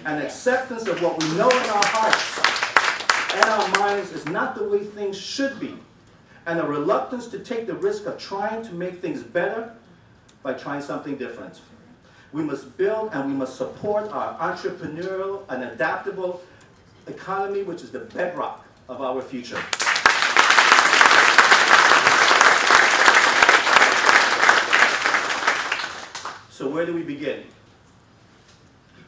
An acceptance of what we know in our hearts and our minds is not the way things should be, and a reluctance to take the risk of trying to make things better by trying something different. We must build and we must support our entrepreneurial and adaptable economy, which is the bedrock of our future. So where do we begin?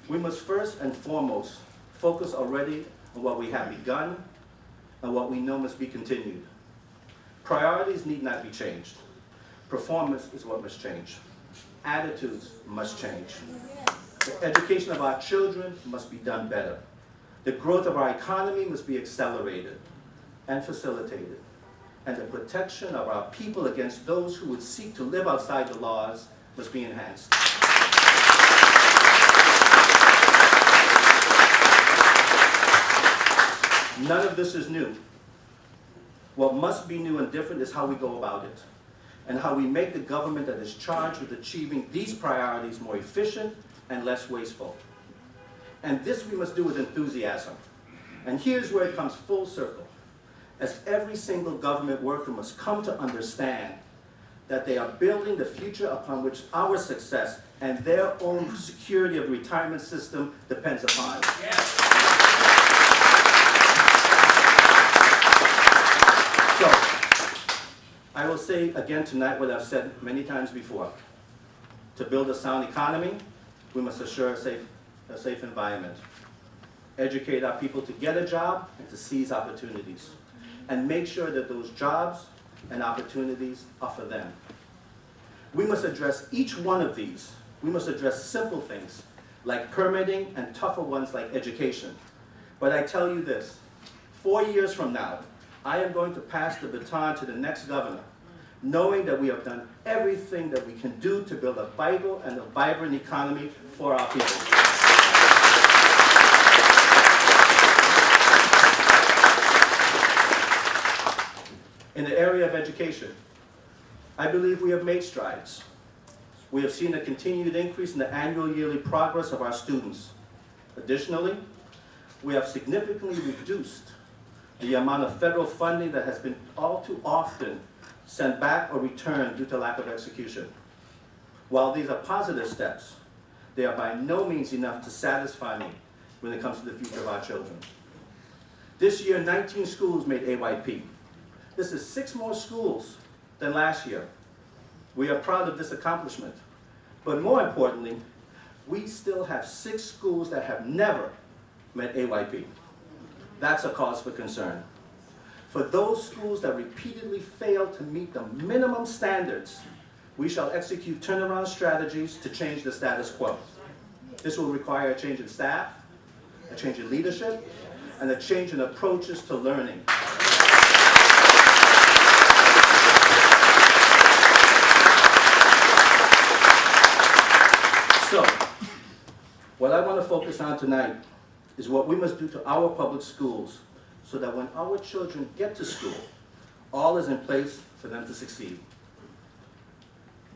We must first and foremost focus already on what we have begun and what we know must be continued. Priorities need not be changed. Performance is what must change. Attitudes must change. The education of our children must be done better. The growth of our economy must be accelerated and facilitated. And the protection of our people against those who would seek to live outside the laws must be enhanced. None of this is new. What must be new and different is how we go about it, and how we make the government that is charged with achieving these priorities more efficient and less wasteful. And this we must do with enthusiasm. And here's where it comes full circle. As every single government worker must come to understand that they are building the future upon which our success and their own security of retirement system depends upon. Yes. So, I will say again tonight what I've said many times before. To build a sound economy, we must assure a safe environment. Educate our people to get a job and to seize opportunities. And make sure that those jobs and opportunities are for them. We must address each one of these. We must address simple things like permitting and tougher ones like education. But I tell you this, 4 years from now, I am going to pass the baton to the next governor, knowing that we have done everything that we can do to build a vital and a vibrant economy for our people. In the area of education, I believe we have made strides. We have seen a continued increase in the annual yearly progress of our students. Additionally, we have significantly reduced the amount of federal funding that has been all too often sent back or returned due to lack of execution. While these are positive steps, they are by no means enough to satisfy me when it comes to the future of our children. This year, 19 schools made AYP. This is 6 more schools than last year. We are proud of this accomplishment. But more importantly, we still have 6 schools that have never met AYP. That's a cause for concern. For those schools that repeatedly fail to meet the minimum standards, we shall execute turnaround strategies to change the status quo. This will require a change in staff, a change in leadership, and a change in approaches to learning. So, what I want to focus on tonight is what we must do to our public schools so that when our children get to school, all is in place for them to succeed.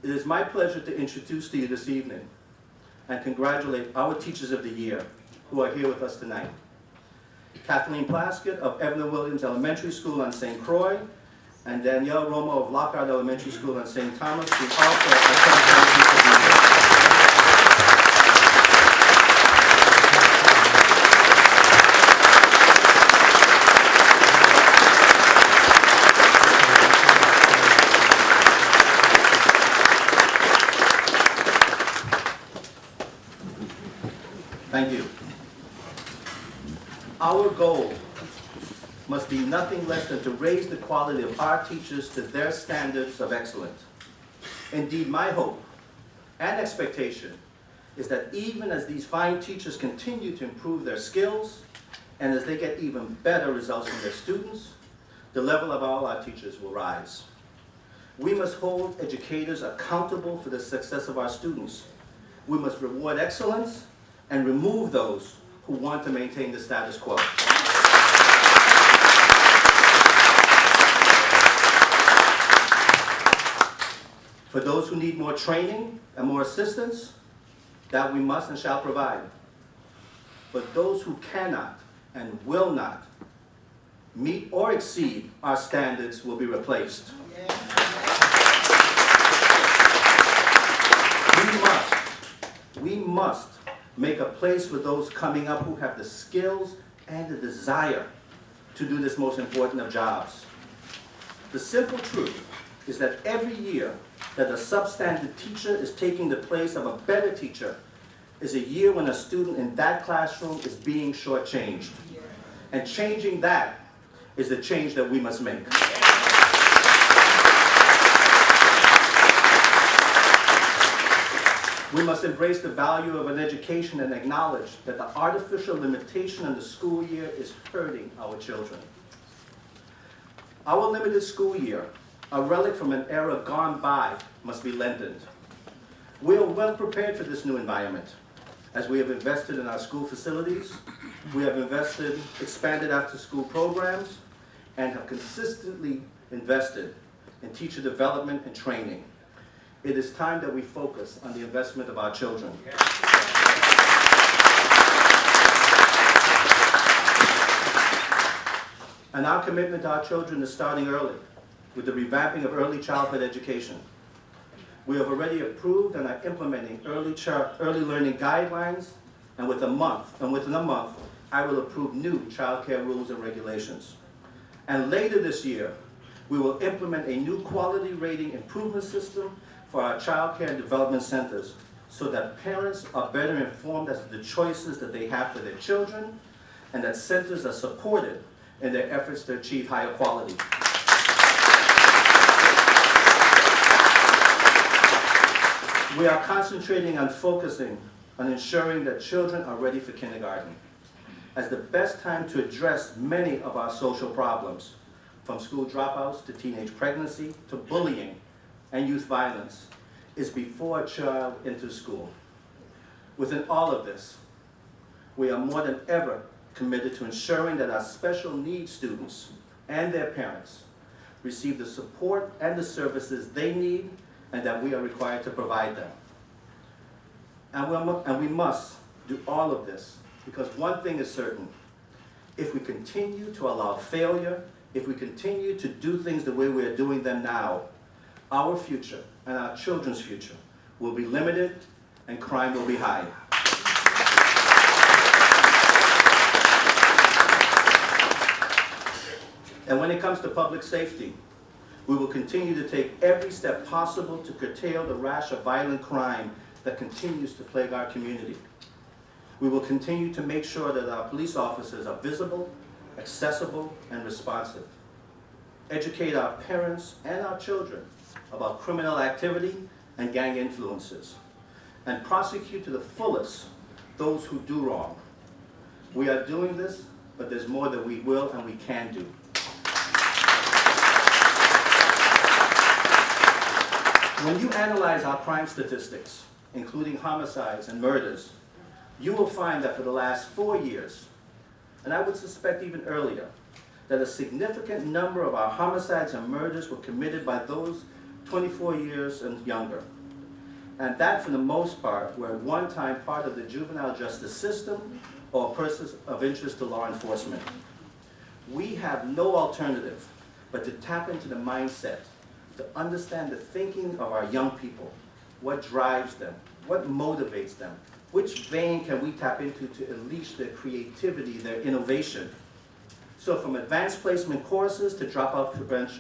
It is my pleasure to introduce to you this evening and congratulate our Teachers of the Year who are here with us tonight. Kathleen Plaskett of Evelyn Williams Elementary School on St. Croix, and Danielle Romo of Lockhart Elementary School on St. Thomas, who also are Teachers of the Year. Thank you. Our goal must be nothing less than to raise the quality of our teachers to their standards of excellence. Indeed, my hope and expectation is that even as these fine teachers continue to improve their skills and as they get even better results from their students, the level of all our teachers will rise. We must hold educators accountable for the success of our students. We must reward excellence and remove those who want to maintain the status quo. For those who need more training and more assistance, that we must and shall provide. but those who cannot and will not meet or exceed our standards will be replaced. We must make a place for those coming up who have the skills and the desire to do this most important of jobs. The simple truth is that every year that a substandard teacher is taking the place of a better teacher is a year when a student in that classroom is being shortchanged. And changing that is the change that we must make. We must embrace the value of an education and acknowledge that the artificial limitation in the school year is hurting our children. Our limited school year, a relic from an era gone by, must be lengthened. We are well prepared for this new environment, as we have invested in our school facilities, we have expanded after-school programs, and have consistently invested in teacher development and training. It is time that we focus on the investment of our children. And our commitment to our children is starting early, with the revamping of early childhood education. We have already approved and are implementing early learning guidelines, and within a month, I will approve new child care rules and regulations. And later this year, we will implement a new quality rating improvement system for our child care and development centers, so that parents are better informed as to the choices that they have for their children, and that centers are supported in their efforts to achieve higher quality. We are concentrating on focusing on ensuring that children are ready for kindergarten as the best time to address many of our social problems, from school dropouts to teenage pregnancy to bullying and youth violence, is before a child enters school. Within all of this, we are more than ever committed to ensuring that our special needs students and their parents receive the support and the services they need and that we are required to provide them. And we must do all of this because one thing is certain: if we continue to allow failure, if we continue to do things the way we are doing them now, our future and our children's future will be limited and crime will be high. And when it comes to public safety, we will continue to take every step possible to curtail the rash of violent crime that continues to plague our community. We will continue to make sure that our police officers are visible, accessible, and responsive. Educate our parents and our children about criminal activity and gang influences, and prosecute to the fullest those who do wrong. We are doing this, but there's more that we will and we can do. When you analyze our crime statistics, including homicides and murders, you will find that for the last 4 years, and I would suspect even earlier, that a significant number of our homicides and murders were committed by those 24 years and younger. And that, for the most part, were at one time part of the juvenile justice system or persons of interest to law enforcement. We have no alternative but to tap into the mindset, to understand the thinking of our young people, what drives them, what motivates them, which vein can we tap into to unleash their creativity, their innovation. So from advanced placement courses to dropout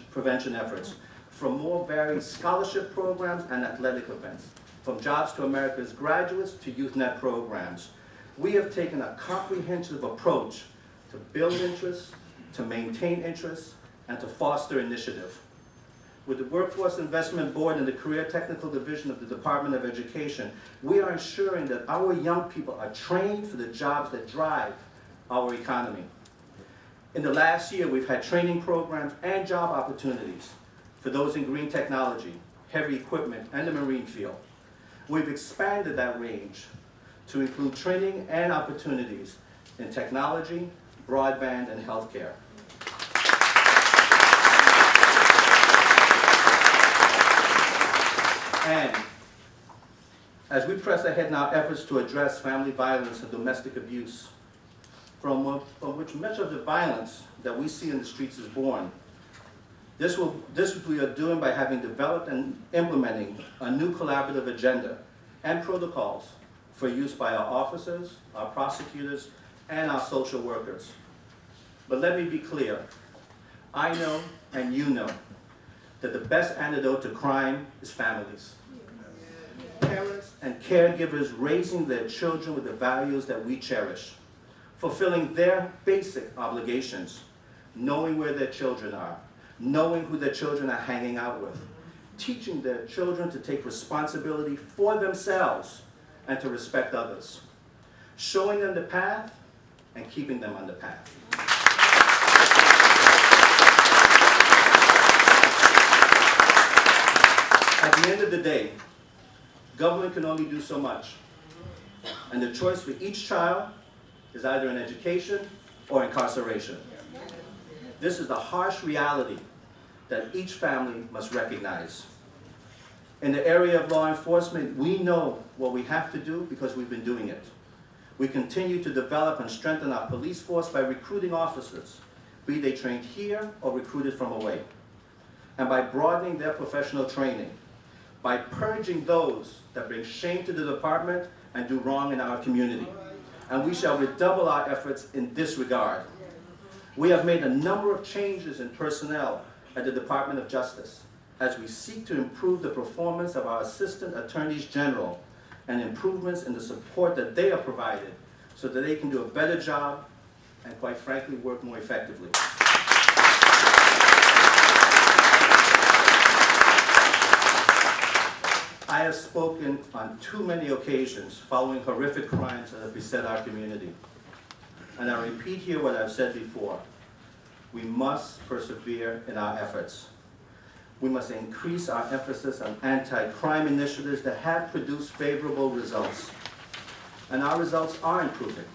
prevention efforts, from more varied scholarship programs and athletic events, from Jobs to America's Graduates to YouthNet programs, we have taken a comprehensive approach to build interest, to maintain interest, and to foster initiative. With the Workforce Investment Board and the Career Technical Division of the Department of Education, we are ensuring that our young people are trained for the jobs that drive our economy. In the last year, we've had training programs and job opportunities for those in green technology, heavy equipment, and the marine field. We've expanded that range to include training and opportunities in technology, broadband, and healthcare. And as we press ahead in our efforts to address family violence and domestic abuse, from which much of the violence that we see in the streets is born. This we are doing by having developed and implementing a new collaborative agenda and protocols for use by our officers, our prosecutors, and our social workers. But let me be clear. I know, and you know, that the best antidote to crime is families. Parents and caregivers raising their children with the values that we cherish, fulfilling their basic obligations, knowing where their children are, knowing who their children are hanging out with, teaching their children to take responsibility for themselves and to respect others, showing them the path and keeping them on the path. At the end of the day, government can only do so much. And the choice for each child is either in education or incarceration. This is the harsh reality that each family must recognize. In the area of law enforcement, we know what we have to do because we've been doing it. We continue to develop and strengthen our police force by recruiting officers, be they trained here or recruited from away, and by broadening their professional training, by purging those that bring shame to the department and do wrong in our community. And we shall redouble our efforts in this regard. We have made a number of changes in personnel at the Department of Justice as we seek to improve the performance of our Assistant Attorneys General and improvements in the support that they are provided so that they can do a better job and, quite frankly, work more effectively. I have spoken on too many occasions following horrific crimes that have beset our community. And I repeat here what I've said before. We must persevere in our efforts. We must increase our emphasis on anti-crime initiatives that have produced favorable results. And our results are improving.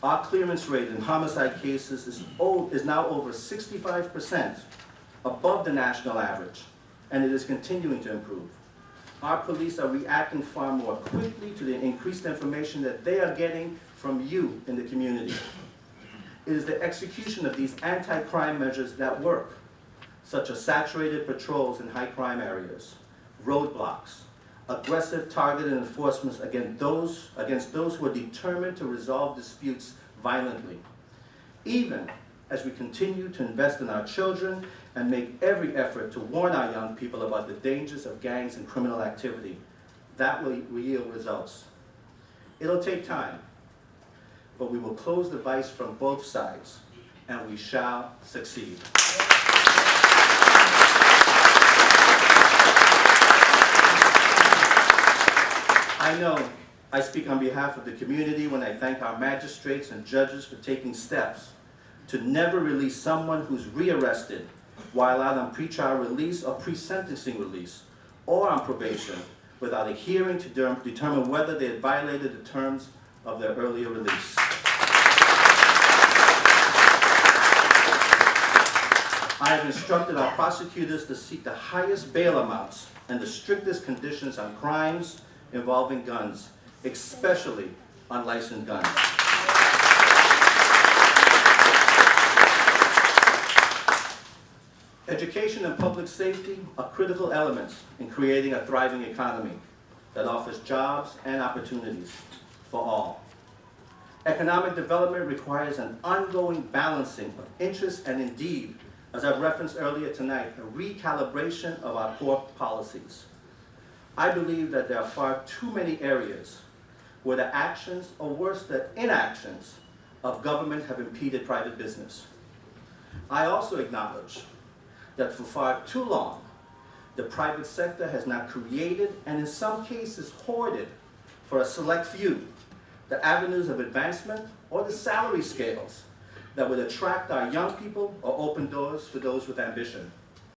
Our clearance rate in homicide cases is now over 65%, above the national average, and it is continuing to improve. Our police are reacting far more quickly to the increased information that they are getting from you in the community. It is the execution of these anti-crime measures that work, such as saturated patrols in high-crime areas, roadblocks, aggressive targeted enforcement against those who are determined to resolve disputes violently. Even as we continue to invest in our children and make every effort to warn our young people about the dangers of gangs and criminal activity, that will yield results. It'll take time, but we will close the vice from both sides, and we shall succeed. I know I speak on behalf of the community when I thank our magistrates and judges for taking steps to never release someone who's rearrested while out on pretrial release or pre-sentencing release or on probation without a hearing to determine whether they had violated the terms of their earlier release. I have instructed our prosecutors to seek the highest bail amounts and the strictest conditions on crimes involving guns, especially unlicensed guns. Education and public safety are critical elements in creating a thriving economy that offers jobs and opportunities for all. Economic development requires an ongoing balancing of interests and indeed, as I've referenced earlier tonight, a recalibration of our core policies. I believe that there are far too many areas where the actions, or worse, the inactions of government have impeded private business. I also acknowledge that for far too long, the private sector has not created and in some cases hoarded for a select few the avenues of advancement or the salary scales that would attract our young people or open doors for those with ambition.